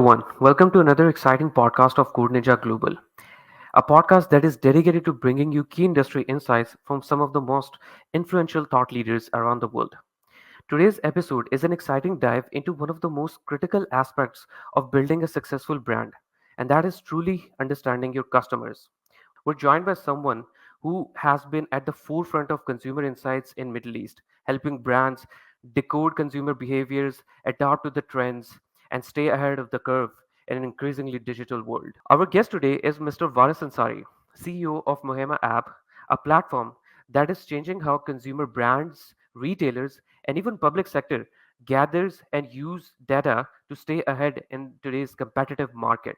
everyone. Welcome to another exciting podcast of CodeNinja Global, a podcast that is dedicated to bringing you key industry insights from some of the most influential thought leaders around the world. Today's episode is an exciting dive into one of the most critical aspects of building a successful brand, and that is truly understanding your customers. We're joined by someone who has been at the forefront of consumer insights in Middle East, helping brands decode consumer behaviors, adapt to the trends, and stay ahead of the curve in an increasingly digital world. Our guest today is Mr. Warris Ansari, CEO of Muhimma App, a platform that is changing how consumer brands, retailers, and even public sector gathers and use data to stay ahead in today's competitive market.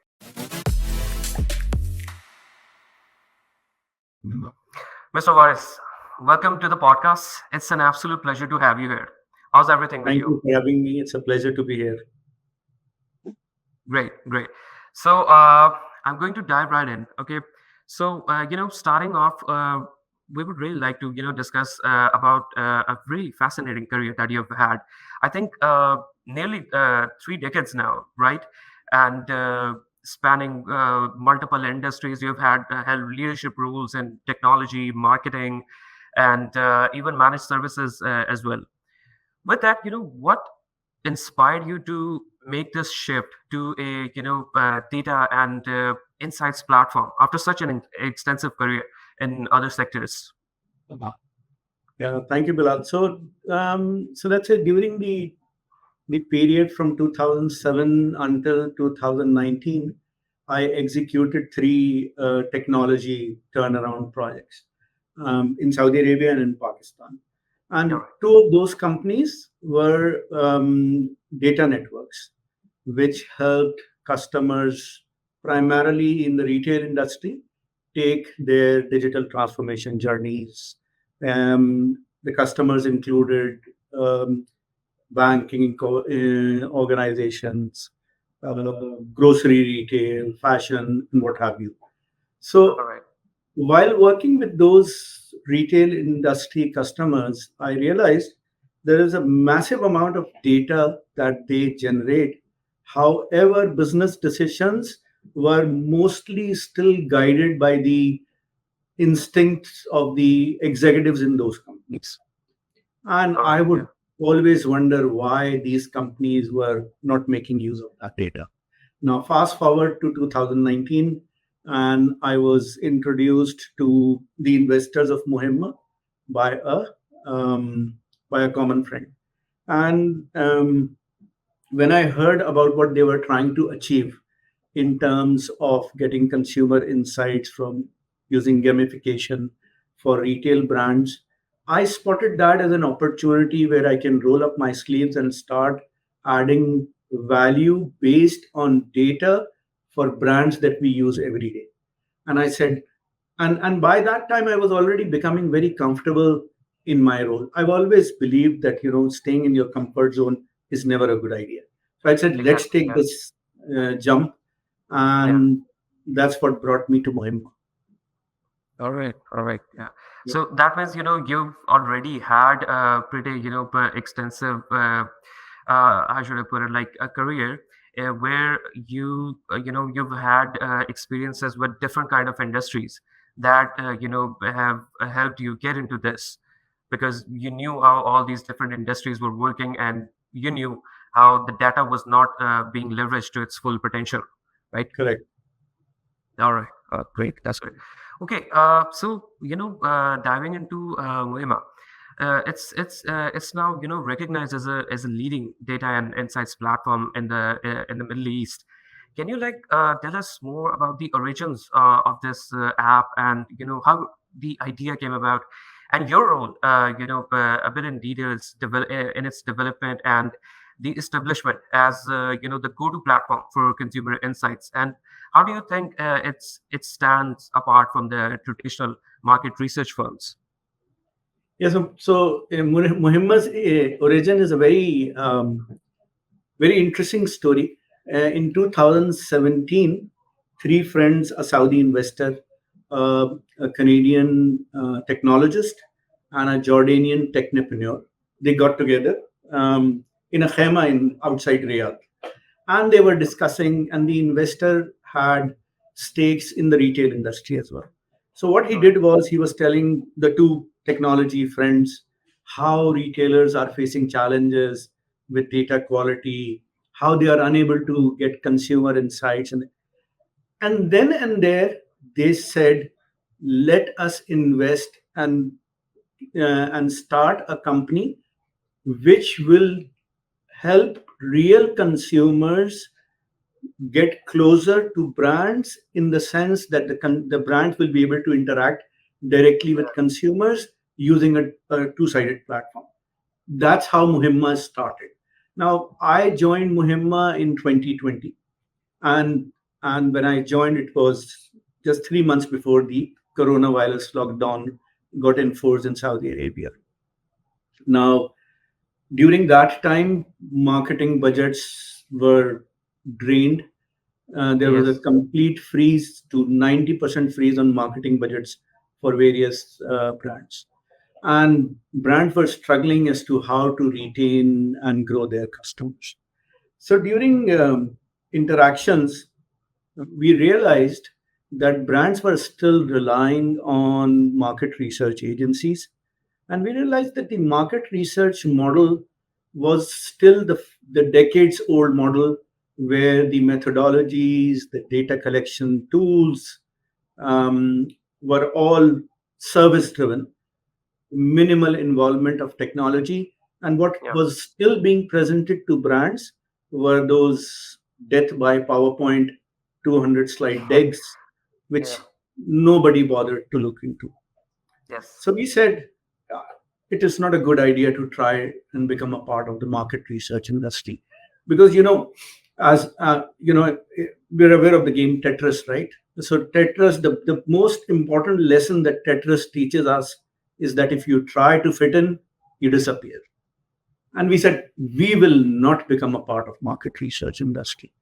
Mr. Warris, welcome to the podcast. It's an absolute pleasure to have you here. How's everything with Thank you? you for having me. It's a pleasure to be here. Great, great. So I'm going to dive right in. Okay. So starting off, we would really like to discuss about a really fascinating career that you've had. I think nearly 3 decades now, right? And spanning multiple industries, you've had held leadership roles in technology, marketing, and even managed services as well. With that, what inspired you to make this shift to a data and insights platform after such an extensive career in other sectors? Yeah, thank you, Bilal. So that's it. During the period from 2007 until 2019, I executed three technology turnaround projects in Saudi Arabia and in Pakistan. All And right. two of those companies were data networks, which helped customers primarily in the retail industry take their digital transformation journeys. The customers included um, banking organizations, grocery retail, fashion, and what have you. All So right. while working with those retail industry customers, I realized there is a massive amount of data that they generate. However, business decisions were mostly still guided by the instincts of the executives in those companies. And All I right. would Yeah. always wonder why these companies were not making use of that data. Now, fast forward to 2019, and I was introduced to the investors of Muhimma by a um, by a common friend. And when I heard about what they were trying to achieve in terms of getting consumer insights from using gamification for retail brands, I spotted that as an opportunity where I can roll up my sleeves and start adding value based on data for brands that we use every day. And I said, and by that time I was already becoming very comfortable in my role. I've always believed that staying in your comfort zone is never a good idea. So I said, let's Exactly. take Yeah. this jump, Yeah. and that's what brought me to Mohimma. All right. All right. Yeah. So that means you've already had a pretty extensive how should I put it, like a career where you've had experiences with different kind of industries that have helped you get into this because you knew how all these different industries were working and you knew how the data was not being leveraged to its full potential, right? Correct. All right, great. That's great. Okay, so diving into Muhimma, it's now recognized as a leading data and insights platform in the Middle East. Can you tell us more about the origins of this app and how the idea came about and your role a bit in details in its development and the establishment as the go-to platform for consumer insights, and how do you think it stands apart from the traditional market research firms? Yeah. Muhimma's origin is a very interesting story. In 2017, three friends, a Saudi investor, a Canadian technologist, and a Jordanian technopreneur, they got together in a khema in outside Riyadh. and they were discussing, and the investor had stakes in the retail industry as well. So what he All right. did was he was telling the two technology friends how retailers are facing challenges with data quality, how they are unable to get consumer insights, and then and there they said, let us invest and start a company which will help real consumers get closer to brands, in the sense that the brands will be able to interact directly with Yeah. consumers using a two-sided platform. That's how Muhimma started. Now, I joined Muhimma in 2020, and when I joined, it was just 3 months before the coronavirus lockdown got enforced in Saudi Arabia. Now, during that time, marketing budgets were drained. There was a Yes. complete freeze, to 90% freeze on marketing budgets for various brands. And brands were struggling as to how to retain and grow their customers. So during interactions, we realized that brands were still relying on market research agencies, and we realized that the market research model was still the decades old model, where the methodologies, the data collection tools, um, were all service driven, minimal involvement of technology. And what Yeah. was still being presented to brands were those death by PowerPoint 200 slide decks, which Yeah. nobody bothered to look into. Yes. So we said, uh, it is not a good idea to try and become a part of the market research industry, because as we're aware of the game Tetris, right? So Tetris, the most important lesson that Tetris teaches us is that if you try to fit in, you disappear. And we said we will not become a part of market research industry.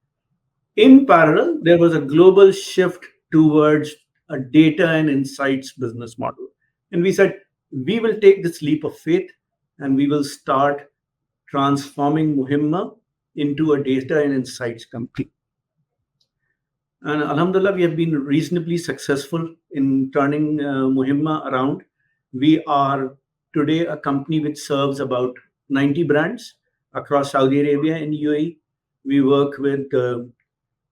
In parallel, there was a global shift towards a data and insights business model. And we said, we will take this leap of faith and we will start transforming Muhimma into a data and insights company. And Alhamdulillah, we have been reasonably successful in turning Muhimma around. We are today a company which serves about 90 brands across Saudi Arabia and UAE. We work with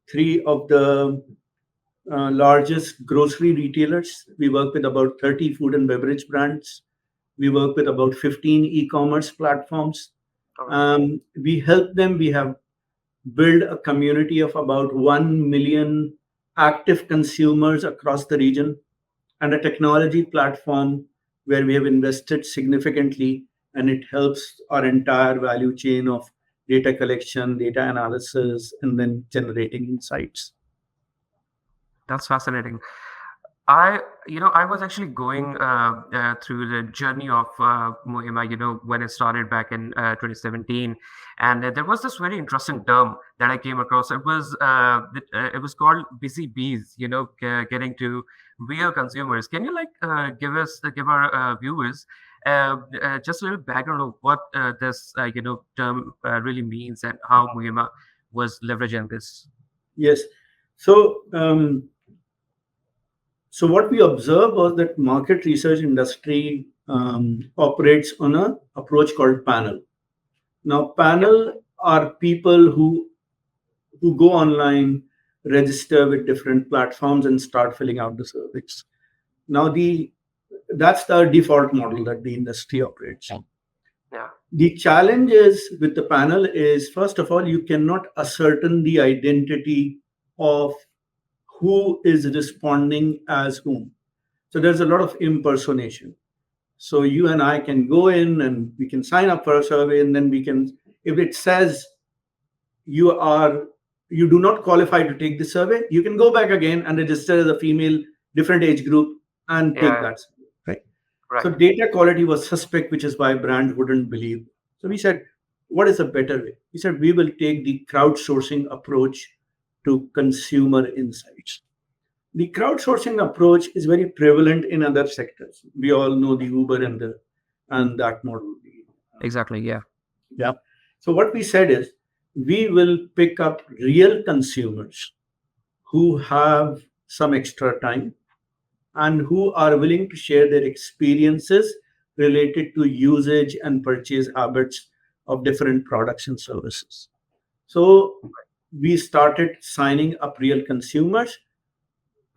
three of the largest grocery retailers. We work with about 30 food and beverage brands. We work with about 15 e-commerce platforms. All right. We help them. We have built a community of about 1 million active consumers across the region, and a technology platform where we have invested significantly, and it helps our entire value chain of data collection, data analysis, and then generating insights. That's fascinating. I was actually going through the journey of Muhimma, when it started back in 2017, and there was this very interesting term that I came across. It was called busy bees, getting to real consumers. Can you give our viewers just a little background of what this term really means and how Muhimma was leveraging this? Yes. So, so what we observed was that market research industry operates on a approach called panel. Now, Yep. panel are people who go online, register with different platforms, and start filling out the surveys. Now, the that's the default model that the industry operates on. Yeah. The challenge is with the panel is, first of all, you cannot ascertain the identity of who is responding as whom. So there's a lot of impersonation. So you and I can go in and we can sign up for a survey, and then we can, if it says you are you do not qualify to take the survey, you can go back again and register as a female, different age group, and take Yeah. that survey, right? So Right. data quality was suspect, which is why brands wouldn't believe. So we said, what is a better way? We said we will take the crowdsourcing approach to consumer insights. The crowdsourcing approach is very prevalent in other sectors. We all know the Uber and that model. Exactly. Yeah. Yeah. So what we said is we will pick up real consumers who have some extra time and who are willing to share their experiences related to usage and purchase habits of different products and services. So we started signing up real consumers,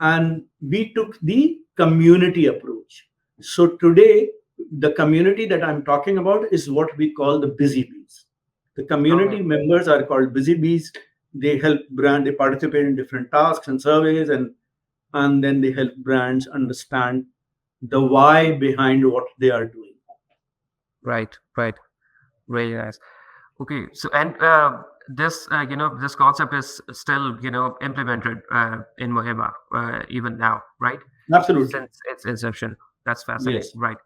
and we took the community approach. So today, the community that I'm talking about is what we call the busy bees. The Okay. community members are called busy bees. They help brand, they participate in different tasks and surveys, and then they help brands understand the why behind what they are doing. Right. Right. Very nice. Okay. So, and this, this concept is still, implemented in Muhimma even now, right? Absolutely. Since its inception. That's fascinating. Yes. Right.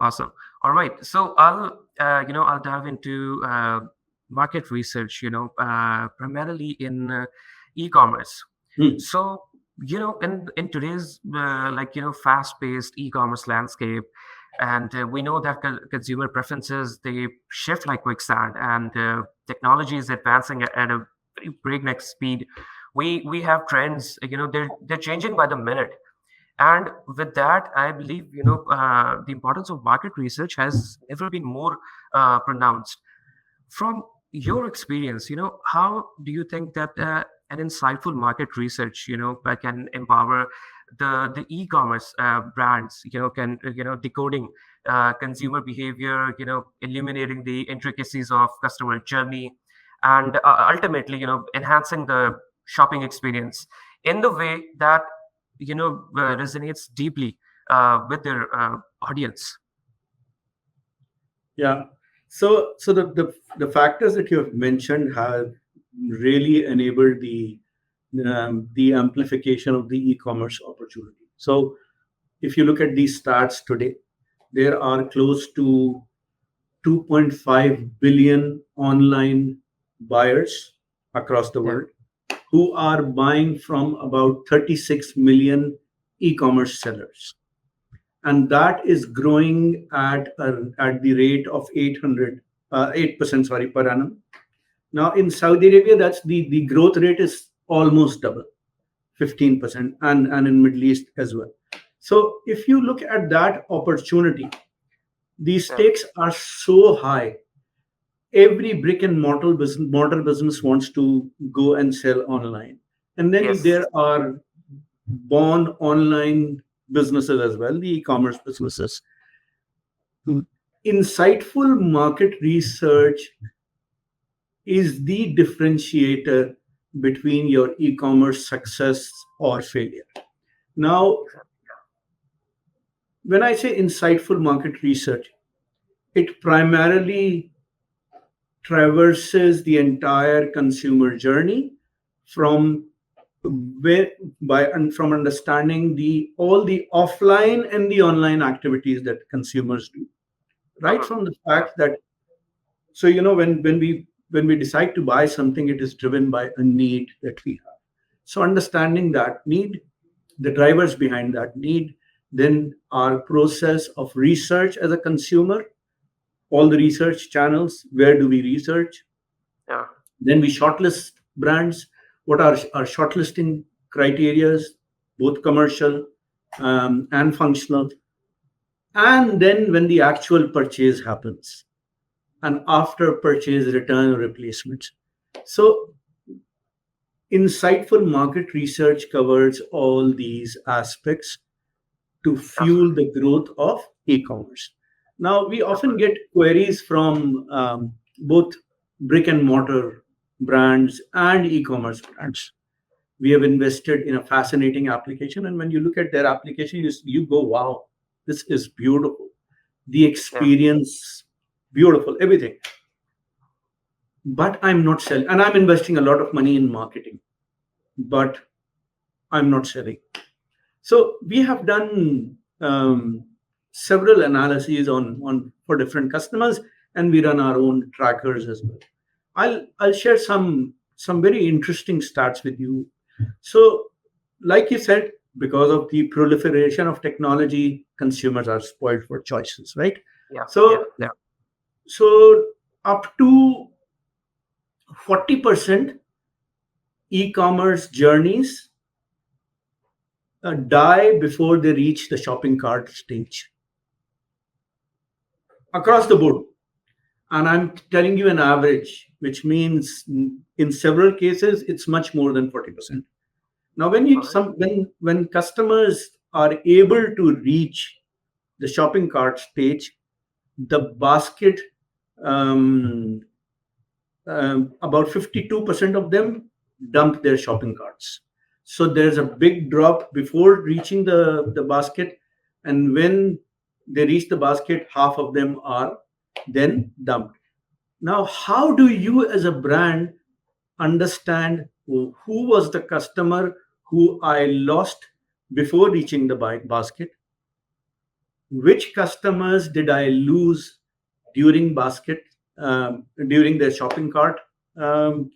Awesome. All right. So I'll dive into market research, primarily in e-commerce. Hmm. So, in today's fast-paced e-commerce landscape, and we know that consumer preferences, they shift like quicksand, and technology is advancing at a very breakneck speed. We have trends, they're changing by the minute, and with that, I believe, the importance of market research has never been more pronounced. From your experience, how do you think that an insightful market research, can empower the e-commerce brands, can decoding consumer behavior, illuminating the intricacies of customer journey, and ultimately, enhancing the shopping experience in the way that resonates deeply with their audience. Yeah. So the factors that you have mentioned have really enabled the amplification of the e-commerce opportunity. So if you look at these stats today, there are close to 2.5 billion online buyers across the Yeah. world who are buying from about 36 million e-commerce sellers, and that is growing at the rate of 8%, sorry, per annum. Now in Saudi Arabia, that's the growth rate is almost double, 15%, and in Middle East as well. So if you look at that opportunity, the Yeah. stakes are so high. Every brick and mortar business wants to go and sell online, and then Yes. there are born online businesses as well, the e-commerce businesses. Insightful market research is the differentiator between your e-commerce success or failure. Now, when I say insightful market research, it primarily traverses the entire consumer journey from where by and from understanding the all the offline and the online activities that consumers do, right Mhm. from the Yeah. fact that, so when we decide to buy something, it is driven by a need that we have. So understanding that need, the drivers behind that need, then our process of research as a consumer, all the research channels, where do we research, Yeah. then we shortlist brands, what are our shortlisting criterias, both commercial and functional, and then when the actual purchase happens, and after purchase return or replacement. So, insightful market research covers all these aspects to fuel Absolutely. the growth of e commerce. Now, we often Absolutely. get queries from both brick and mortar brands and e commerce brands. We have invested in a fascinating application, and when you look at their application, you go, wow, this is beautiful. The Yeah. experience, beautiful, everything. But I'm not selling, and I'm investing a lot of money in marketing, but I'm not selling. So we have done several analyses on for different customers, and we run our own trackers as well. I'll share some very interesting stats with you. So, like you said, because of the proliferation of technology, consumers are spoiled for choices, right? Yeah. Yeah. So Yeah. so up to 40% e-commerce journeys die before they reach the shopping cart stage across Okay. the board. And I'm telling you an average, which means in several cases it's much more than 40%. Now, All right. when customers are able to reach the shopping cart stage, the basket, um, about 52% of them dump their shopping carts. So there's a big drop before reaching the basket, and when they reach the basket, half of them are then dumped. Now, how do you as a brand understand who was the customer who I lost before reaching the basket? Which customers did I lose during during their shopping cart um,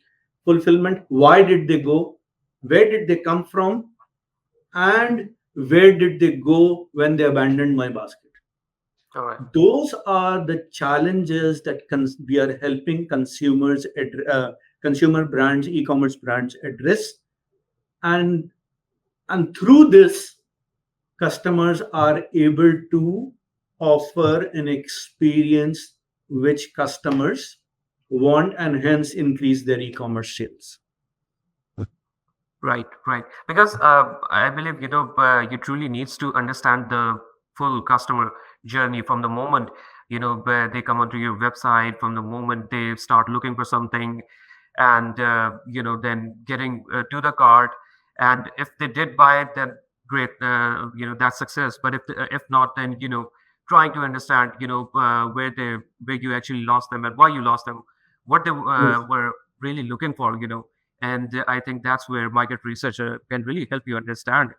fulfillment? Why did they go? Where did they come from? And where did they go when they abandoned my basket? All right. Those are the challenges that we are helping consumer brands, e-commerce brands address, and through this, customers are able to offer an experience which customers want, and hence increase their e-commerce sales. Right, right. Because I believe, you truly needs to understand the full customer journey from the moment, where they come onto your website, from the moment they start looking for something, and, then getting to the cart. And if they did buy it, then great, that's success. But if not, then, trying to understand, where you actually lost them and why you lost them, what they Yes, were really looking for, and I think that's where market research can really help you understand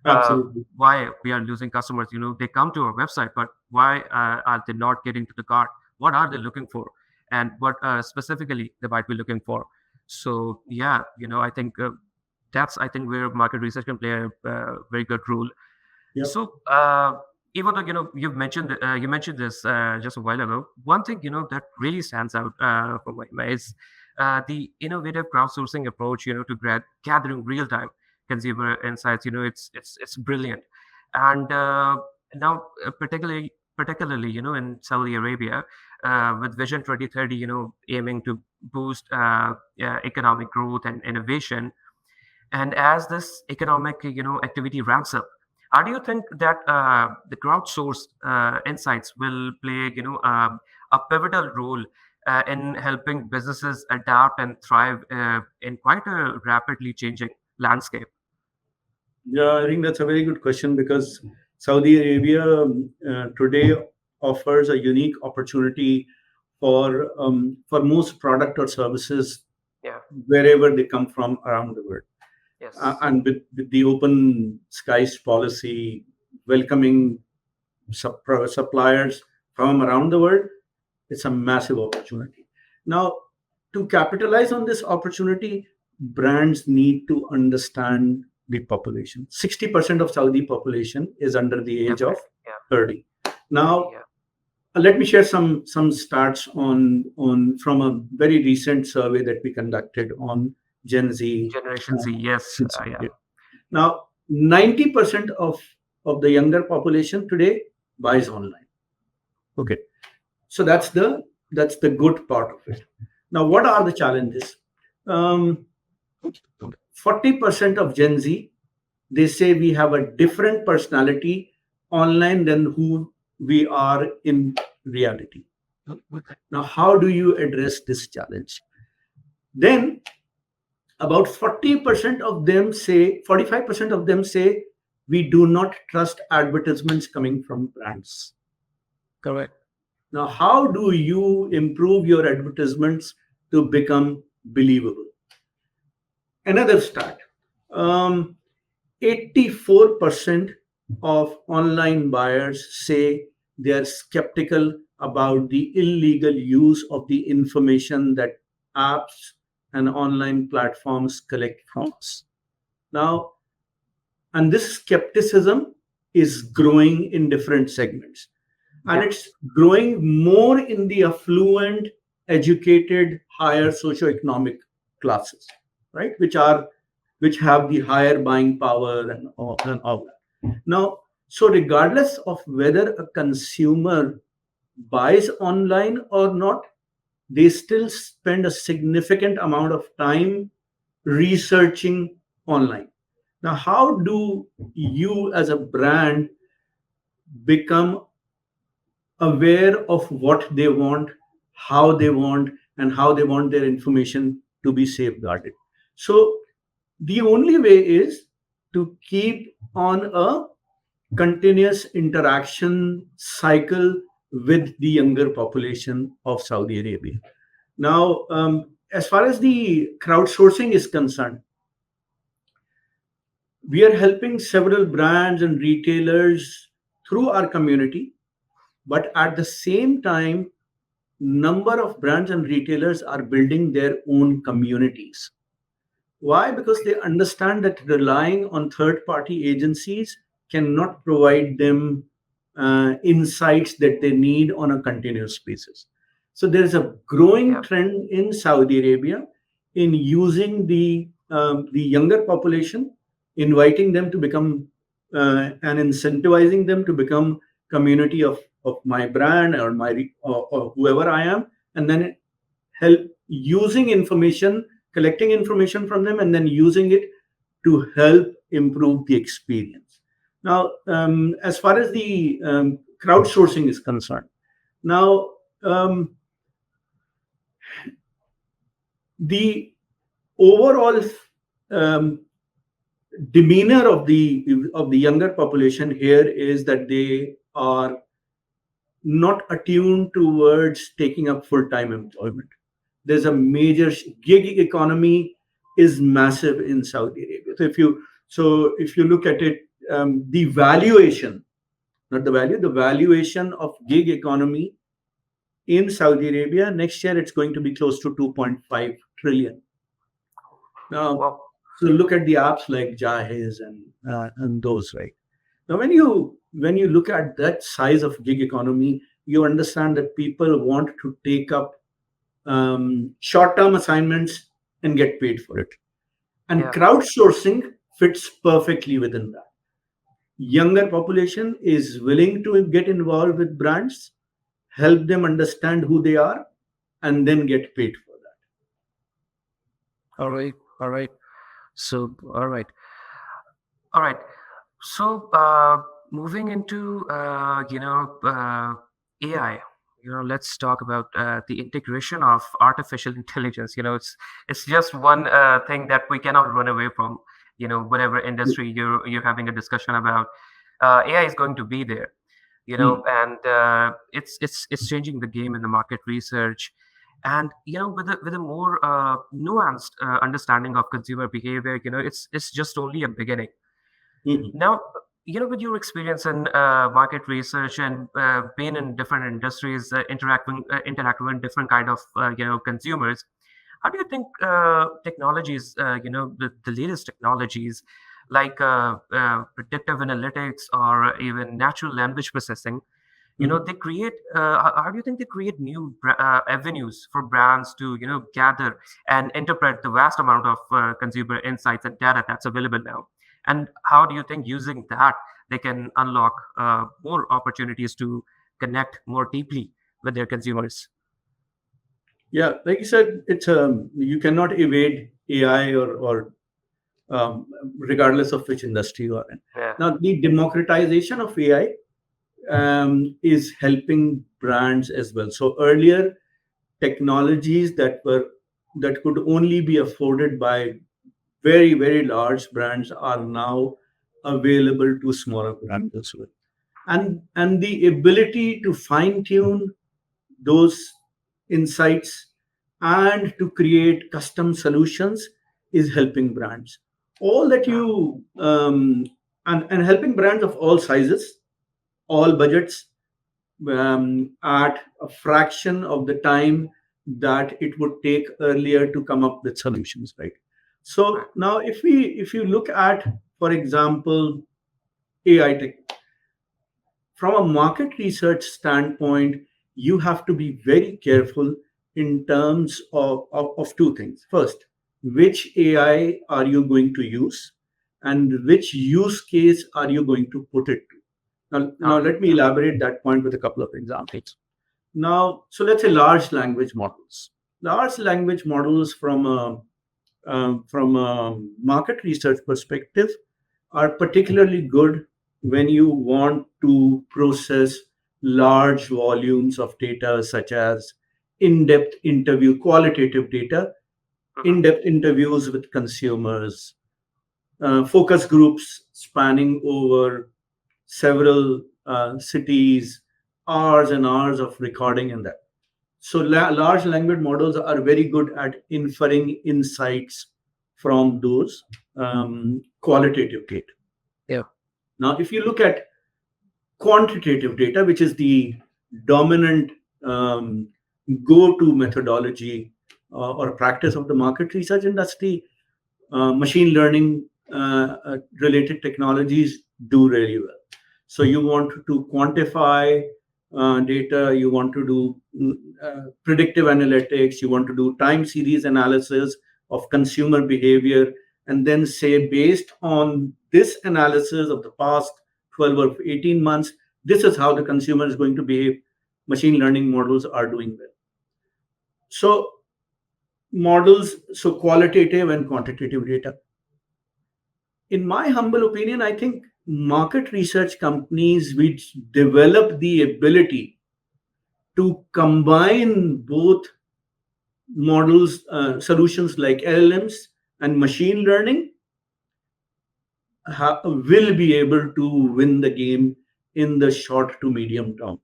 uh, absolutely. why we are losing customers. They come to our website, but why are they not getting to the cart? What are they looking for? And what specifically they might be looking for? So yeah, I think that's I think where market research can play a very good role. Yep. So, even though you mentioned this just a while ago, one thing that really stands out for my is the innovative crowdsourcing approach. To gathering real-time consumer insights. It's brilliant, and now particularly in Saudi Arabia with Vision 2030, aiming to boost economic growth and innovation. And as this economic, activity ramps up, how do you think that the crowdsourced insights will play, a pivotal role in helping businesses adapt and thrive in quite a rapidly changing landscape? Yeah, I think that's a very good question, because Saudi Arabia today offers a unique opportunity for most product or services Yeah. wherever they come from around the world. Yes. And with the open skies policy, welcoming suppliers from around the world, it's a massive opportunity. Now, to capitalize on this opportunity, brands need to understand the population. 60% of Saudi population is under the age of Definitely. Yeah. 30. 30. Now, Yeah. let me share some stats on from a very recent survey that we conducted on Gen Z. Generation Z. Yes. Yeah. Yeah. Now, 90% of the younger population today buys online. Okay, so that's the good part of it. Now, what are the challenges? Um, 40% of Gen Z, they say we have a different personality online than who we are in reality. Now, how do you address this challenge? Then about 40% of them say, 45% of them say, we do not trust advertisements coming from brands. Correct. Now, how do you improve your advertisements to become believable? Another stat, um, 84% of online buyers say they are skeptical about the illegal use of the information that apps and online platforms collect from us. Now, and this skepticism is growing in different segments. And Yeah. it's growing more in the affluent educated higher socioeconomic classes, right? Which have the higher buying power and all that. Now, so regardless of whether a consumer buys online or not, they still spend a significant amount of time researching online. Now, how do you as a brand become aware of what they want, and how they want their information to be safeguarded? So, the only way is to keep on a continuous interaction cycle with the younger population of Saudi Arabia. Now, as far as the crowdsourcing is concerned, we are helping several brands and retailers through our community, but at the same time, number of brands and retailers are building their own communities. Why? Because they understand that relying on third party agencies cannot provide them insights that they need on a continuous basis. So there is a growing Yeah. trend in Saudi Arabia in using the younger population, inviting them to become and incentivizing them to become community of my brand or or whoever I am, and then help using information, collecting information from them, and then using it to help improve the experience. Now, as far as the crowdsourcing is concerned, now the overall um, demeanor of the younger population here is that they are not attuned towards taking up full time employment. There's a major gig economy is massive in Saudi Arabia. So if you look at it, the valuation, not the value, the valuation of gig economy in Saudi Arabia next year, it's going to be close to 2.5 trillion. Now, Well, so look at the apps like Jahiz and those, right? Now, when you look at that size of gig economy, you understand that people want to take up short-term assignments and get paid for it. And yeah. crowdsourcing fits perfectly within that. Younger population is willing to get involved with brands, help them understand who they are, and then get paid for that. All right. All right. So, all right. All right. So, moving into AI. Let's talk about the integration of artificial intelligence. It's just one thing that we cannot run away from. Whatever industry you're having a discussion about, AI is going to be there. Hmm. And it's changing the game in the market research, and with a more nuanced understanding of consumer behavior. It's just only a beginning. Mhm. Now, with your experience in market research and being in different industries, interacting with different kind of consumers, how do you think technologies, the latest technologies like predictive analytics or even natural language processing, Mhm. they create how do you think they create new avenues for brands to gather and interpret the vast amount of consumer insights and data that's available now, and how do you think using that they can unlock more opportunities to connect more deeply with their consumers? Yeah, like you said, it's you cannot evade AI or regardless of which industry you are in. Yeah. Now, the democratization of AI is helping brands as well. So earlier, technologies that could only be afforded by very large brands are now available to smaller brands as well. And the ability to fine tune those insights and to create custom solutions is helping brands. All that Yeah. you and helping brands of all sizes, all budgets, at a fraction of the time that it would take earlier to come up with solutions, right? Right. So now if you look at, for example, AI tech, from a market research standpoint, you have to be very careful in terms of two things. First, which AI are you going to use, and which use case are you going to put it to? Now Okay. let me elaborate that point with a couple of examples. Now, so let's say large language models. Large language models from a market research perspective are particularly good when you want to process large volumes of data, such as in-depth interview, qualitative data, Mhm. in-depth interviews with consumers, focus groups spanning over several cities, hours and hours of recording and that. So large language models are very good at inferring insights from those qualitative data. Yeah. Now, if you look at quantitative data, which is the dominant um, go-to methodology or practice of the market research industry, machine learning related technologies do really well. So you want to quantify data, you want to do predictive analytics, you want to do time series analysis of consumer behavior, and then say, based on this analysis of the past 12 or 18 months, this is how the consumer is going to behave. Machine learning models are doing well. So models, so qualitative and quantitative data. In my humble opinion, I think market research companies which develop the ability to combine both models, solutions like LLMs and machine learning, will be able to win the game in the short to medium term.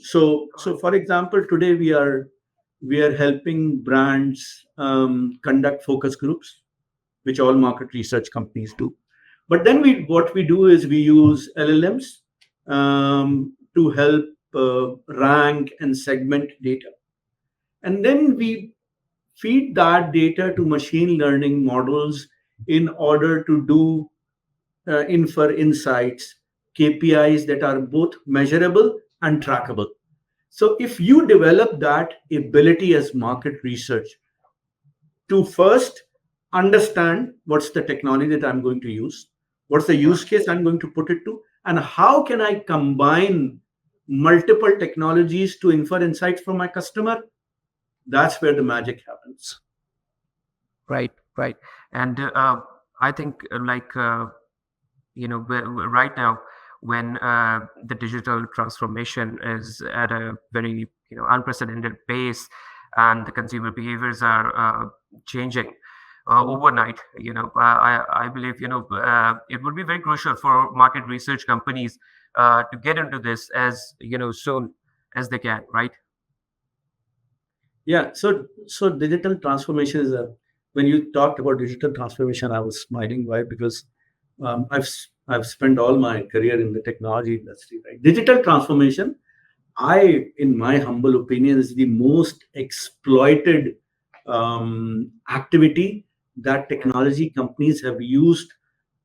So for example, today we are helping brands conduct focus groups, which all market research companies do. But then what we do is we use LLMs to help rank and segment data, and then we feed that data to machine learning models in order to do infer insights, KPIs that are both measurable and trackable. So if you develop that ability as market research to first understand what's the technology that I'm going to use, what's the Yeah. use case I'm going to put it to, and how can I combine multiple technologies to infer insights from my customer, that's where the magic happens. Right. Right. And I think right now, when the digital transformation is at a very unprecedented pace, and the consumer behaviors are changing overnight, I believe it would be very crucial for market research companies to get into this as soon as they can, right? Yeah, so digital transformation is a, when you talked about digital transformation, I was smiling. Why? Because I've spent all my career in the technology industry, right? Digital transformation, in my humble opinion, is the most exploited activity that Yeah. technology companies have used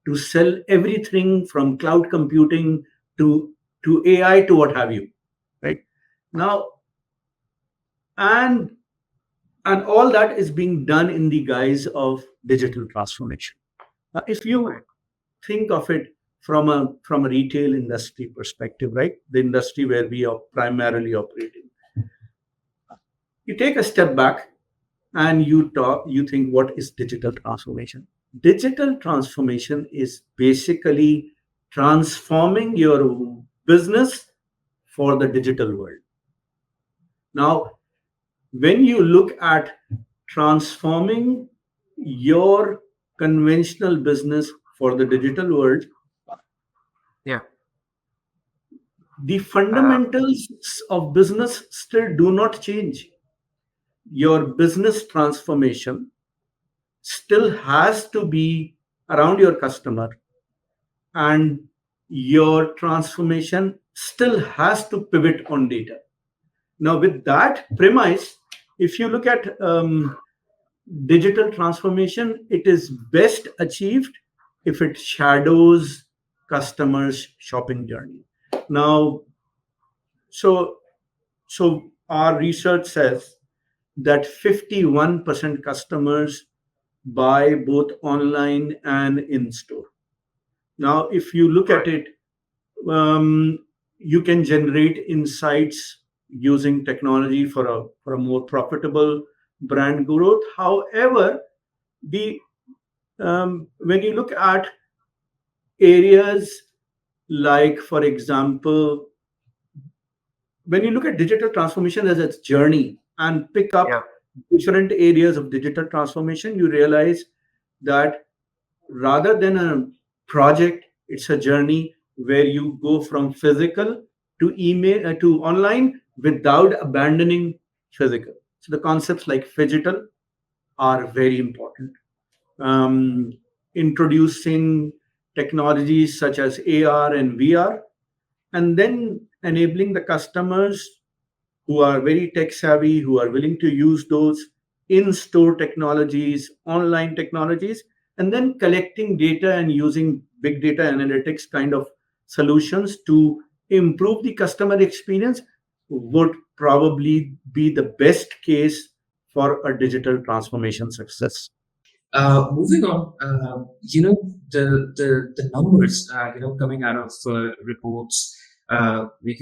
to sell everything from cloud computing to AI to what have you, right? Now, and and all that is being done in the guise of digital transformation. If Right. you think of it from a retail industry perspective, right, the industry where we are primarily operating, you take a step back and you think, what is digital transformation? Digital transformation is basically transforming your business for the digital world. Now, when you look at transforming your conventional business for the digital world, Yeah. the uh, fundamentals of business still do not change. Your business transformation still has to be around your customer, and your transformation still has to pivot on data. Now, with that premise, if you look at digital transformation, it is best achieved if it shadows customers' shopping journey. Now, so our research says that 51% customers buy both online and in store. Now, if you look at Right. it, um, you can generate insights using technology for a more profitable brand growth. However, the when you look at areas like, for example, when you look at digital transformation as its journey and pick up Yeah. different areas of digital transformation, you realize that rather than a project, it's a journey where you go from physical to email to online without abandoning physical. So the concepts like phygital are very important. Um, Introducing technologies such as AR and VR, and then enabling the customers who are very tech savvy, who are willing to use those in store technologies, online technologies, and then collecting data and using big data analytics kind of solutions to improve the customer experience would probably be the best case for a digital transformation success. Moving on, the numbers, coming out of reports, with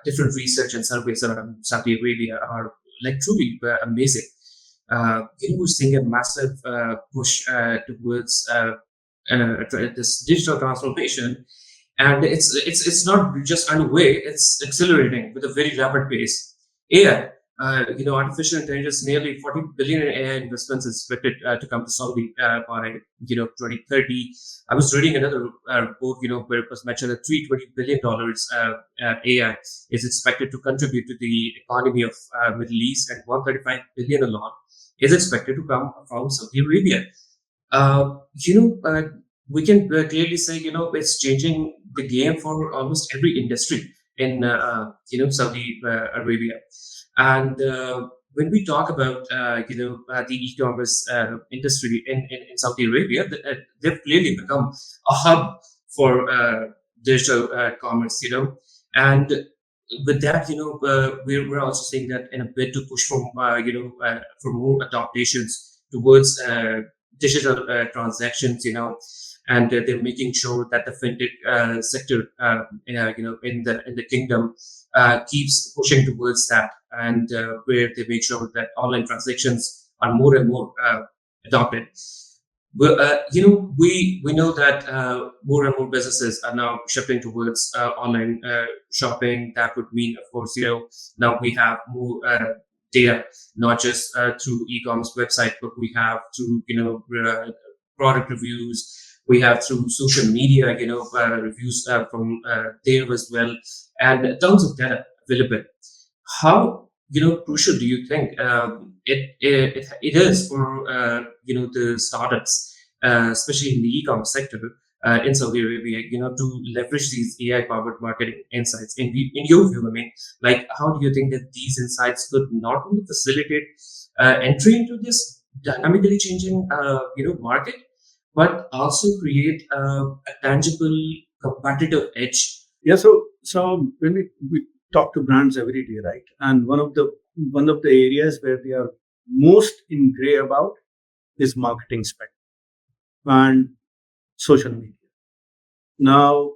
different research and surveys around Saudi Arabia are like truly amazing. We're seeing a massive push towards this digital transformation, and it's not just underway; it's accelerating with a very rapid pace. AI, artificial intelligence, nearly 40 billion in AI investments is expected to come to Saudi by 2030. I was reading another report, where it was mentioned that $320 billion AI is expected to contribute to the economy of Middle East, and 135 billion alone is expected to come from Saudi Arabia. uh, you know, uh, we can clearly say, it's changing the game for almost every industry in, Saudi Arabia. And when we talk about, the e-commerce industry in Saudi Arabia, they've clearly become a hub for digital commerce, and with that, we're also seeing that in a bid to push for more adaptations towards digital transactions, and they're making sure that the fintech sector, in the kingdom, keeps pushing towards that, and where they make sure that online transactions are more and more adopted. Well, we know that more and more businesses are now shifting towards online shopping. That would mean, of course, now we have more data, not just through e-commerce website, but we have through product reviews. We have through social media, reviews from there as well, and tons of data available. How crucial do you think it is for the startups, especially in the e-commerce sector in Saudi Arabia, to leverage these AI powered marketing insights? In your view, I mean, like, how do you think that these insights could not only facilitate entry into this dynamically changing market, but also create a tangible competitive edge? Yeah, so when we talk to brands every day, right? And one of the areas where they are most in gray about is marketing spend and social media. Now,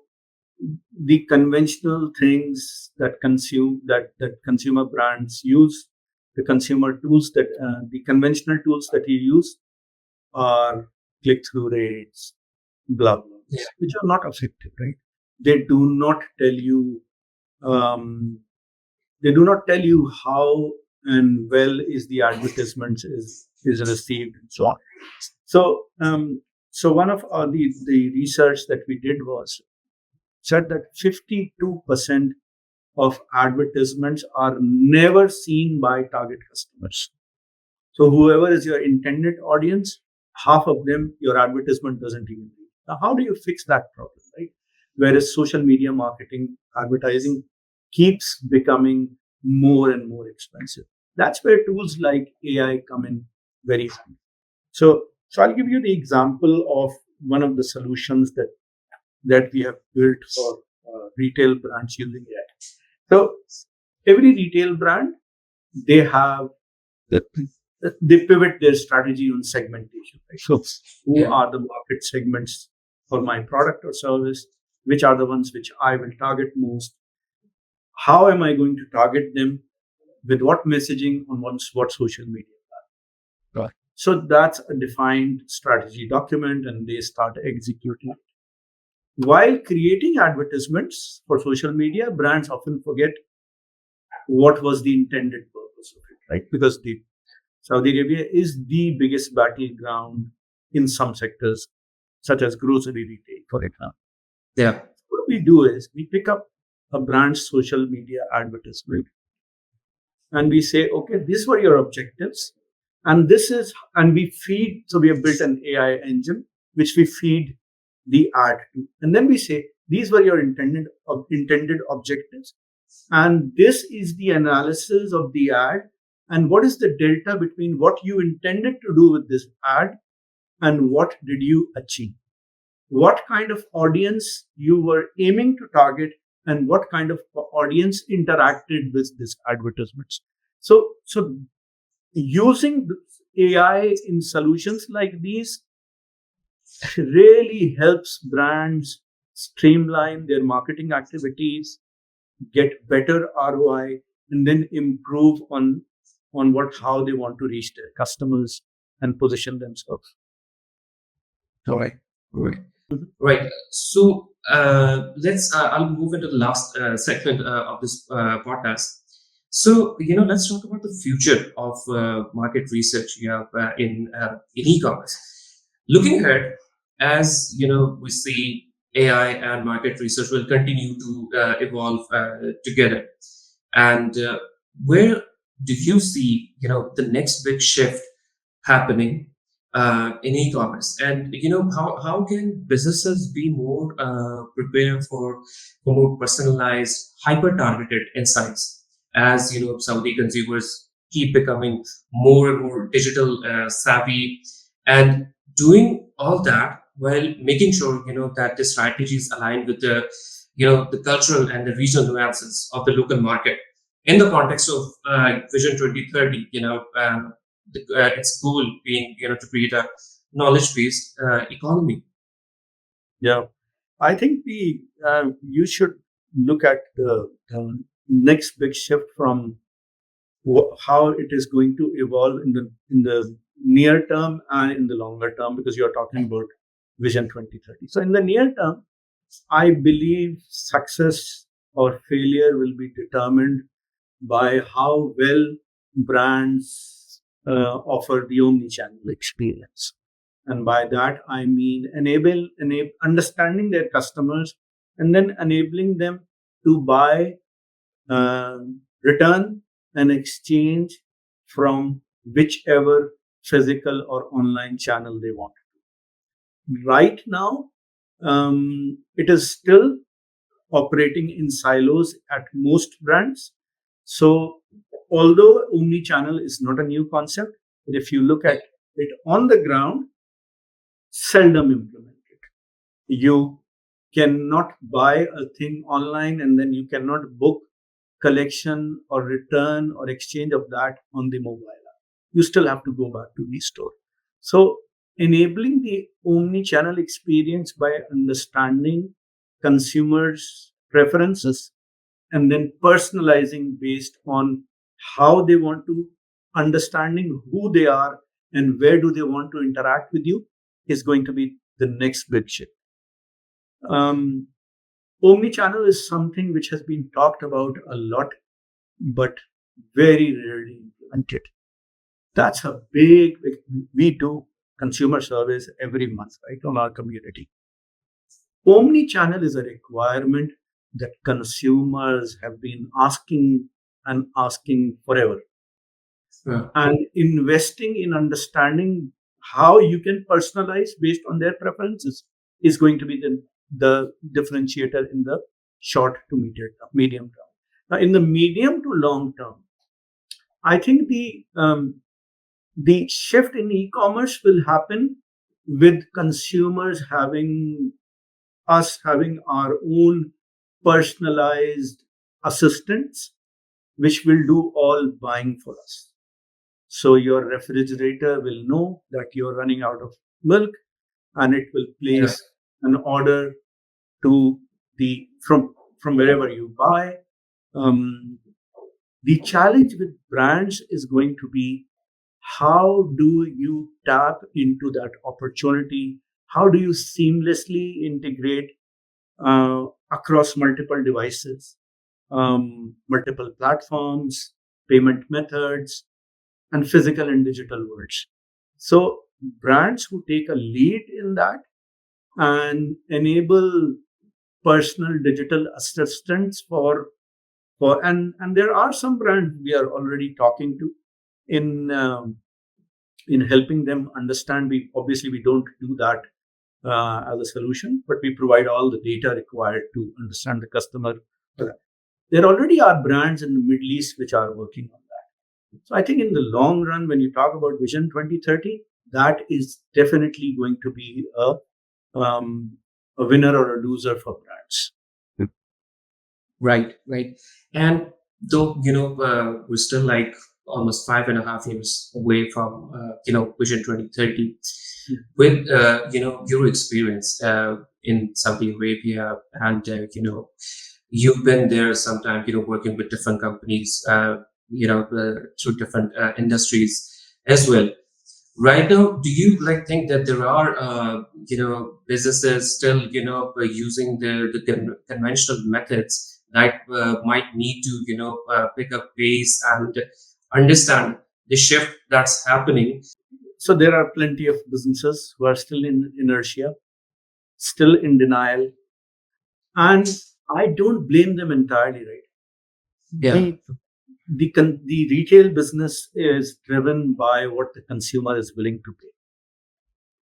the conventional things that consumer brands use, the conventional tools that you use are click through rates, blah blah, Yeah. which are not effective, right? They do not tell you um, they do not tell you how and well is the advertisement is received and so on. So one of the research that we did was said that 52% of advertisements are never seen by target customers. So whoever is your intended audience, half of them your advertisement doesn't even reach. Now, how do you fix that problem, right? Whereas social media marketing advertising keeps becoming more and more expensive. That's where tools like AI come in very handy. So I'll give you the example of one of the solutions that we have built for retail brands using AI. So every retail brand, they have they pivot their strategy on segmentation. Right? So, who Yeah. are the market segments for my product or service? Which are the ones which I will target most? How am I going to target them? With what messaging on what social media? Right. So that's a defined strategy document, and they start executing it. While creating advertisements for social media, brands often forget what was the intended purpose of it, right? Because the Saudi Arabia is the biggest battleground in some sectors, such as grocery retail, for example. Yeah. What we do is we pick up a brand's social media advertisement and we say, okay, these were your objectives. And we feed, so we have built an AI engine, which we feed the ad to. And then we say, these were your intended objectives. And this is the analysis of the ad. And what is the delta between what you intended to do with this ad and what did you achieve? What kind of audience you were aiming to target and what kind of audience interacted with these advertisements. So using AI in solutions like these really helps brands streamline their marketing activities, get better ROI, and then improve on how they want to reach their customers and position themselves. Right. Right. Mhm. Right. So let's. I'll move into the last segment of this podcast. So let's talk about the future of market research. In e-commerce. Looking ahead, as we see AI and market research will continue to evolve together. And where do you see the next big shift happening in e-commerce, and how can businesses be more prepared for more personalized, hyper targeted insights as Saudi consumers keep becoming more and more digital savvy, and doing all that while making sure that the strategies align with the cultural and the regional nuances of the local market in the context of Vision 2030. Its goal being to create a knowledge based economy. Yeah, I think you should look at the next big shift from how it is going to evolve in the near term and in the longer term, because you're talking about Vision 2030. So in the near term, I believe success or failure will be determined by how well brands offer the omni-channel experience. And by that, I mean understanding their customers and then enabling them to buy, return, and exchange from whichever physical or online channel they want. Right now, it is still operating in silos at most brands. So, although omni-channel is not a new concept, but if you look at it on the ground, seldom implemented. You cannot buy a thing online and then you cannot book collection or return or exchange of that on the mobile app. You still have to go back to the store. So, enabling the omni-channel experience by understanding consumers' preferences and then personalizing based on how they want to, understanding who they are and where do they want to interact with you is going to be the next big shift. Um, Omnichannel is something which has been talked about a lot, but very rarely implemented. That's a big, we do consumer service every month, right, on our community. Omnichannel is a requirement that consumers have been asking and asking forever. Yeah. And investing in understanding how you can personalize based on their preferences is going to be the differentiator in the short to medium term. Now, in the medium to long term, I think the shift in e-commerce will happen with consumers having our own personalized assistants, which will do all buying for us. So your refrigerator will know that you're running out of milk, and it will Yeah. place an order to the from wherever you buy. Um, the challenge with brands is going to be, how do you tap into that opportunity? How do you seamlessly integrate across multiple devices, multiple platforms, payment methods, and physical and digital worlds? So brands who take a lead in that and enable personal digital assistants for and there are some brands we are already talking to in in helping them understand. We obviously we don't do that as a solution, but we provide all the data required to understand the customer. There already are brands in the Middle East which are working on that. So I think in the long run, when you talk about Vision 2030, that is definitely going to be um, a winner or a loser for brands. Right, right. And though, we're still like almost 5.5 years away from, Vision 2030, with, your experience in Saudi Arabia, and, you've been there sometime, working with different companies, through different industries as well. Right now, do you like think that there are businesses still using the conventional methods that might need to pick up pace and understand the shift that's happening? So there are plenty of businesses who are still in inertia, still in denial, and I don't blame them entirely. Right? I Yeah, mean, the retail business is driven by what the consumer is willing to pay.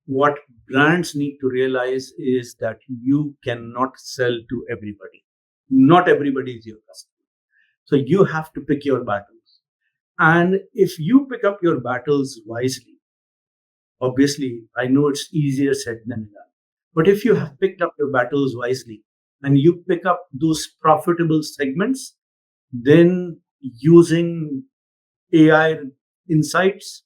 What brands need to realize is that you cannot sell to everybody. Not everybody is your customer. So you have to pick your battles. And if you pick up your battles wisely, obviously, I know it's easier said than done. But if you have picked up your battles wisely and you pick up those profitable segments, then using AI insights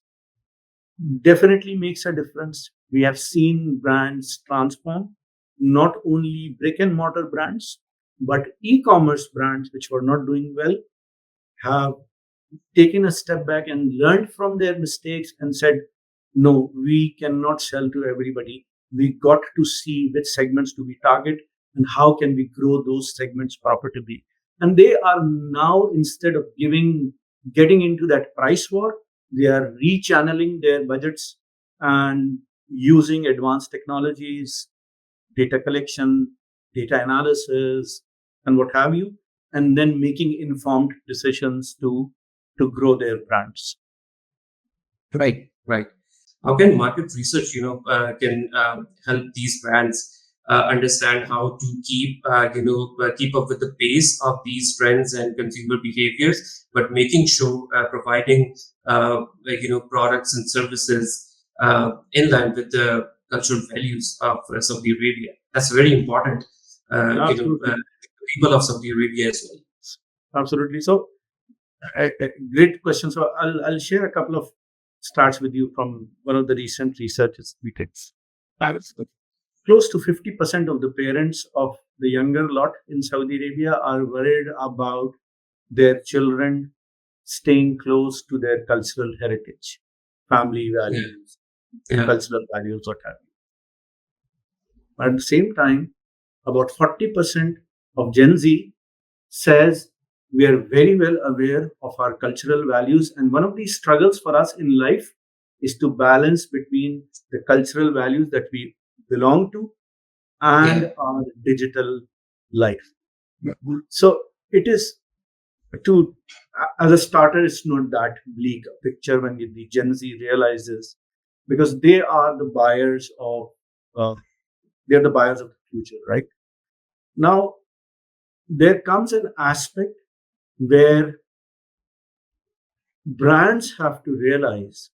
definitely makes a difference. We have seen brands transform, not only brick and mortar brands, but e commerce brands which were not doing well have taken a step back and learned from their mistakes and said, no, we cannot sell to everybody. We got to see which segments do we target and how can we grow those segments profitably. And they are now, instead of getting into that price war, they are rechanneling their budgets and using advanced technologies, data collection, data analysis, and what have you, and then making informed decisions to grow their brands. right, right. How can market research, can help these brands understand how to keep up with the pace of these trends and consumer behaviors, but making sure providing products and services in line with the cultural values of Saudi Arabia. That's very important. Absolutely. People of Saudi Arabia as well. Absolutely. So, a great question. So, I'll share a couple of stats with you from one of the recent researches we did. Close to 50% of the parents of the younger lot in Saudi Arabia are worried about their children staying close to their cultural heritage, family Yeah, values, yeah, cultural values, what have you. But at the same time, about 40% of Gen Z says we are very well aware of our cultural values. And one of these struggles for us in life is to balance between the cultural values that we belong to yeah. and our digital life. So it is to, as a starter, it's not that bleak a picture when the Gen Z realizes, because they are the buyers of, uh, they're the buyers of the future, right? Now, there comes an aspect where brands have to realize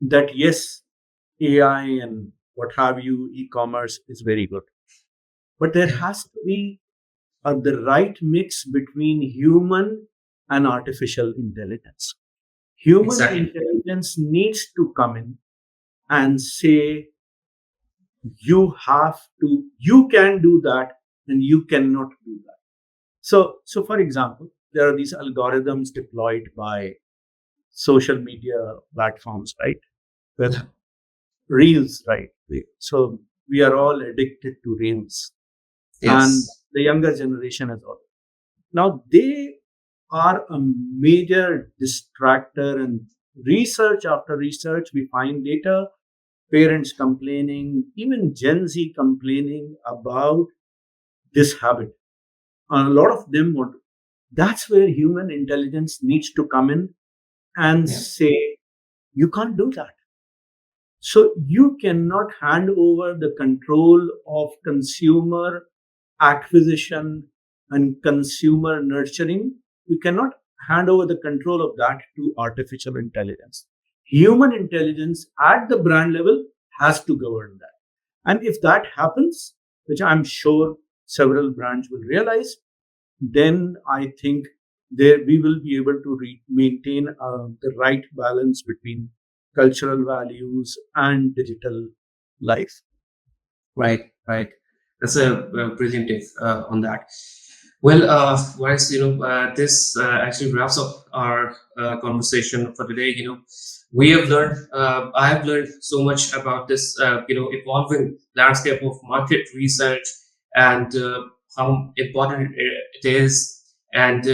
that yes, AI and what have you, e-commerce is very good, but there has to be the right mix between human and artificial intelligence. Human Exactly. intelligence needs to come in and say, you can do that and you cannot do that. So for example, there are these algorithms deployed by social media platforms, right? With reels, right? So we are all addicted to reels, and Yes. the younger generation as well. Now they are a major distractor, and research after research, we find data, parents complaining, even Gen Z complaining about this habit. And a lot of them want. That's where human intelligence needs to come in and Yeah. say, you can't do that. So you cannot hand over the control of consumer acquisition and consumer nurturing. You cannot hand over the control of that to artificial intelligence. Human intelligence at the brand level has to govern that. And if that happens, which I'm sure several brands will realize, then I think there we will be able to maintain the right balance between cultural values and digital life. Right, right. That's a brilliant take on that. Well, Warris, this actually wraps up our conversation for today. We have learned, I have learned so much about this, evolving landscape of market research and how important it is, and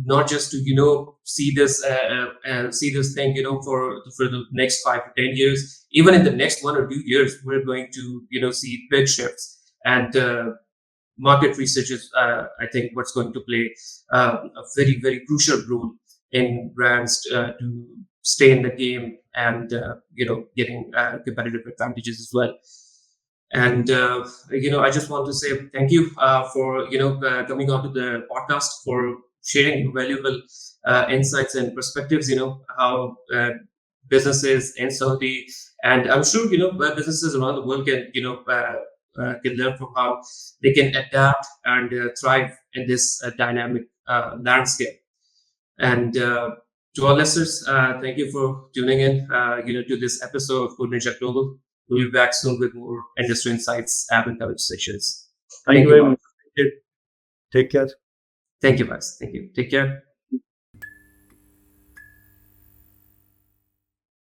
not just to see this thing for the next 5 to 10 years, even in the next 1 or 2 years, we're going to see big shifts, and market research is, I think, what's going to play a very, very crucial role in brands to stay in the game and getting competitive advantages as well. And I just want to say thank you for coming onto the podcast, for sharing valuable insights and perspectives. How businesses in Saudi, and I'm sure businesses around the world can learn from how they can adapt and thrive in this dynamic landscape. And to our listeners, thank you for tuning in, to this episode of CodeNinja Global. We'll be back soon with more industry insights, app and conversations. Thank Thank you you, very Mark. much. Take care. Thank you, guys. Thank you. Take care.